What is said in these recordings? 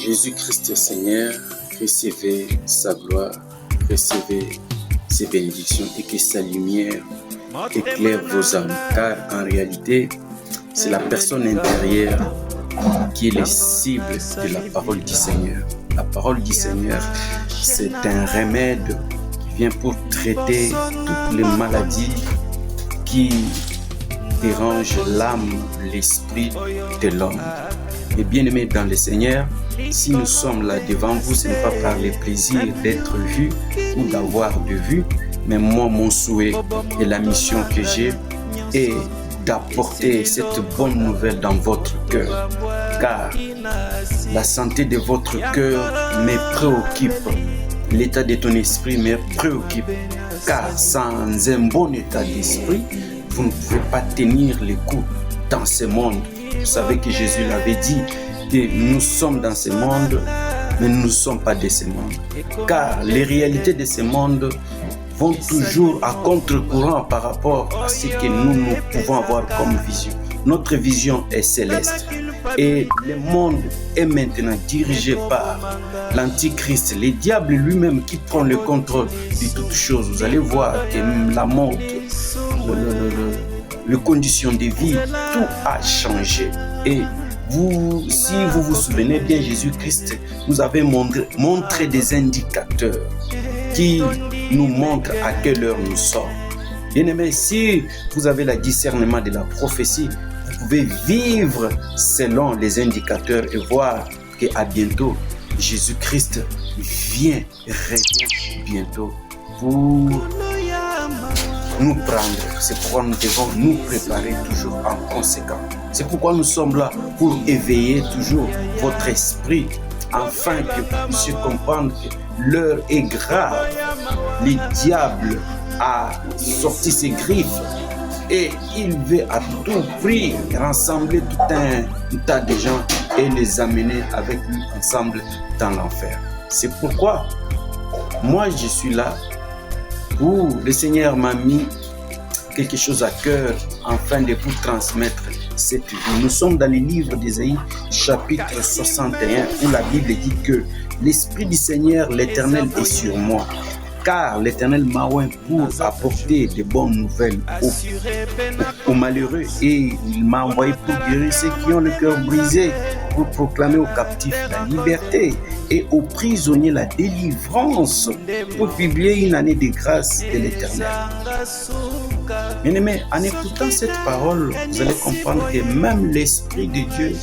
Jésus-Christ Seigneur, recevez sa gloire, recevez ses bénédictions et que sa lumière éclaire vos âmes. Car en réalité, c'est la personne intérieure qui est la cible de la parole du Seigneur. La parole du Seigneur, c'est un remède qui vient pour traiter toutes les maladies qui dérangent l'âme, l'esprit de l'homme. Et bien aimés dans le Seigneur, si nous sommes là devant vous, ce n'est pas par le plaisir d'être vu ou d'avoir de vue, mais moi, mon souhait et la mission que j'ai est d'apporter cette bonne nouvelle dans votre cœur. Car la santé de votre cœur me préoccupe. L'état de ton esprit me préoccupe. Car sans un bon état d'esprit, vous ne pouvez pas tenir le coup dans ce monde. Vous savez que Jésus l'avait dit, que nous sommes dans ce monde, mais nous ne sommes pas de ce monde. Car les réalités de ce monde vont toujours à contre-courant par rapport à ce que nous pouvons avoir comme vision. Notre vision est céleste. Et le monde est maintenant dirigé par l'Antichrist, le diable lui-même qui prend le contrôle de toutes choses. Vous allez voir que la mode, les conditions de vie, tout a changé. Et si vous vous souvenez bien, Jésus-Christ nous avait montré des indicateurs qui nous montrent à quelle heure nous sommes. Bien-aimés, si vous avez le discernement de la prophétie, vous pouvez vivre selon les indicateurs et voir qu'à bientôt, Jésus-Christ revient bientôt pour nous prendre. C'est pourquoi nous devons nous préparer toujours en conséquence. C'est pourquoi nous sommes là pour éveiller toujours votre esprit afin que vous puissiez comprendre que l'heure est grave. Le diable a sorti ses griffes et il veut à tout prix rassembler tout un tas de gens et les amener avec lui ensemble dans l'enfer. C'est pourquoi moi je suis là où le Seigneur m'a mis quelque chose à cœur afin de vous transmettre cette vie. Nous sommes dans le livre d'Ésaïe, chapitre 61, où la Bible dit que l'Esprit du Seigneur, l'Éternel, est sur moi. Car l'Éternel m'a oint pour apporter de bonnes nouvelles aux malheureux, et il m'a envoyé pour guérir ceux qui ont le cœur brisé, pour proclamer aux captifs la liberté et aux prisonniers la délivrance, pour publier une année de grâce de l'Éternel. Bien-aimés, en écoutant cette parole, vous allez comprendre que même l'Esprit de Dieu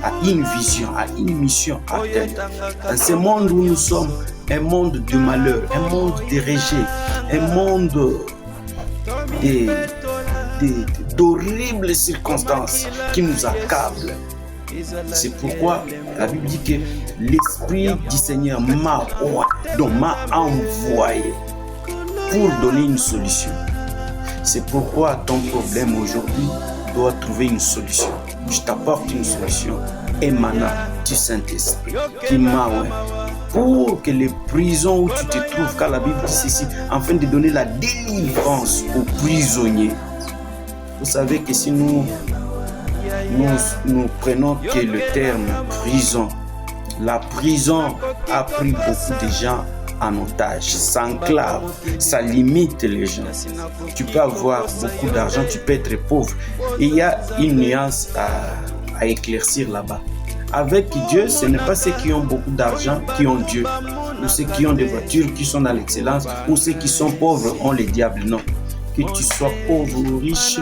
a une vision, a une mission à atteindre. Dans ce monde où nous sommes, un monde de malheur, un monde de rejet, un monde d'horribles circonstances qui nous accablent. C'est pourquoi la Bible dit que l'Esprit du Seigneur m'a envoyé pour donner une solution. C'est pourquoi ton problème aujourd'hui doit trouver une solution. Je t'apporte une solution émanant du Saint-Esprit qui m'a oint pour que les prisons où tu te trouves, car la Bible dit ceci, afin de donner la délivrance aux prisonniers. Vous savez que si nous prenons que le terme prison, la prison a pris beaucoup de gens en otage, ça enclave, ça limite les gens. Tu peux avoir beaucoup d'argent, tu peux être pauvre. Et il y a une nuance à éclaircir là-bas. Avec Dieu, ce n'est pas ceux qui ont beaucoup d'argent qui ont Dieu, ou ceux qui ont des voitures qui sont dans l'excellence, ou ceux qui sont pauvres ont le diable. Non. Que tu sois pauvre ou riche,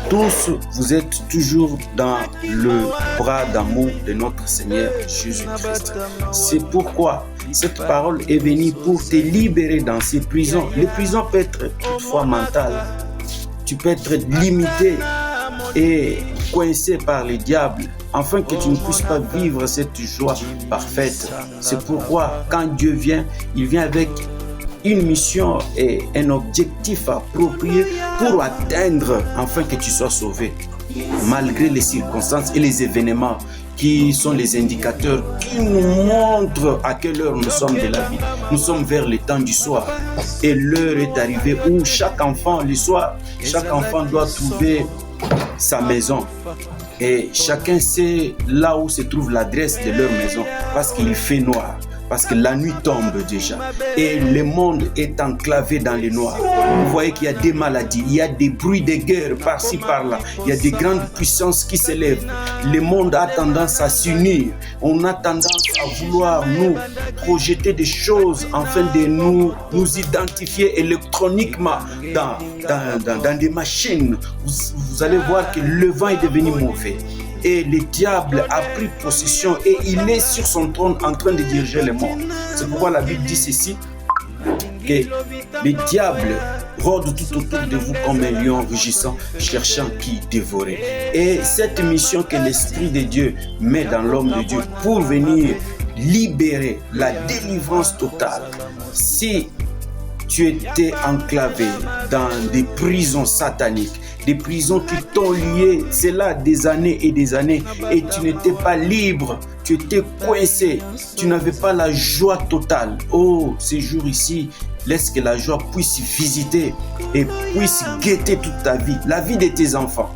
tous vous êtes toujours dans le bras d'amour de notre Seigneur Jésus-Christ. C'est pourquoi cette parole est venue pour te libérer dans ces prisons. Les prisons peuvent être toutefois mentales. Tu peux être limité et coincé par le diable, afin que tu ne puisses pas vivre cette joie parfaite. C'est pourquoi quand Dieu vient, il vient avec une mission et un objectif approprié pour atteindre, afin que tu sois sauvé. Malgré les circonstances et les événements qui sont les indicateurs qui nous montrent à quelle heure nous sommes de la vie. Nous sommes vers le temps du soir. Et l'heure est arrivée où chaque enfant, le soir, chaque enfant doit trouver sa maison. Et chacun sait là où se trouve l'adresse de leur maison parce qu'il fait noir. Parce que la nuit tombe déjà et le monde est enclavé dans le noir. Vous voyez qu'il y a des maladies, il y a des bruits de guerre par-ci par-là, il y a des grandes puissances qui s'élèvent. Le monde a tendance à s'unir, on a tendance à vouloir nous projeter des choses afin de nous identifier électroniquement dans des machines. Vous allez voir que le vent est devenu mauvais. Et le diable a pris possession et il est sur son trône en train de diriger le monde. C'est pourquoi la Bible dit ceci, que le diable rôde tout autour de vous comme un lion rugissant, cherchant qui dévorer. Et cette mission que l'Esprit de Dieu met dans l'homme de Dieu pour venir libérer la délivrance totale. Si tu étais enclavé dans des prisons sataniques, des prisons qui t'ont lié, c'est là des années et tu n'étais pas libre, tu étais coincé, tu n'avais pas la joie totale. Oh, ces jours ici, laisse que la joie puisse visiter et puisse guetter toute ta vie, la vie de tes enfants.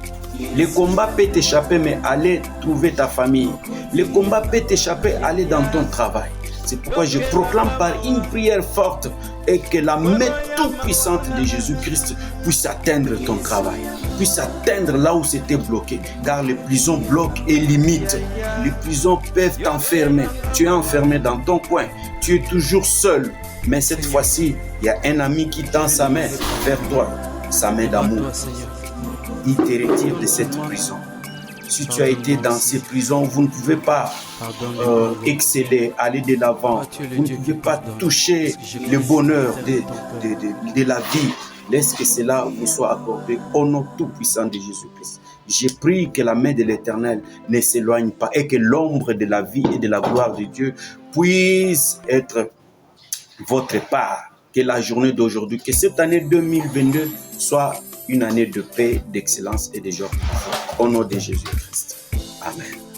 Le combat peut t'échapper, mais allez trouver ta famille. Le combat peut t'échapper, allez dans ton travail. C'est pourquoi je proclame par une prière forte et que la main toute puissante de Jésus-Christ puisse atteindre ton travail, puisse atteindre là où c'était bloqué. Car les prisons bloquent et limitent. Les prisons peuvent t'enfermer. Tu es enfermé dans ton coin. Tu es toujours seul. Mais cette fois-ci, il y a un ami qui tend sa main vers toi, sa main d'amour. Il te retire de cette prison. Si tu as été dans ces prisons, vous ne pouvez pas exceller, aller de l'avant. Vous ne pouvez pas toucher le bonheur de la vie. Laisse que cela vous soit accordé au nom tout-puissant de Jésus-Christ. J'ai prié que la main de l'Éternel ne s'éloigne pas et que l'ombre de la vie et de la gloire de Dieu puisse être votre part. Que la journée d'aujourd'hui, que cette année 2022 soit une année de paix, d'excellence et de joie. Au nom de Jésus-Christ. Amen.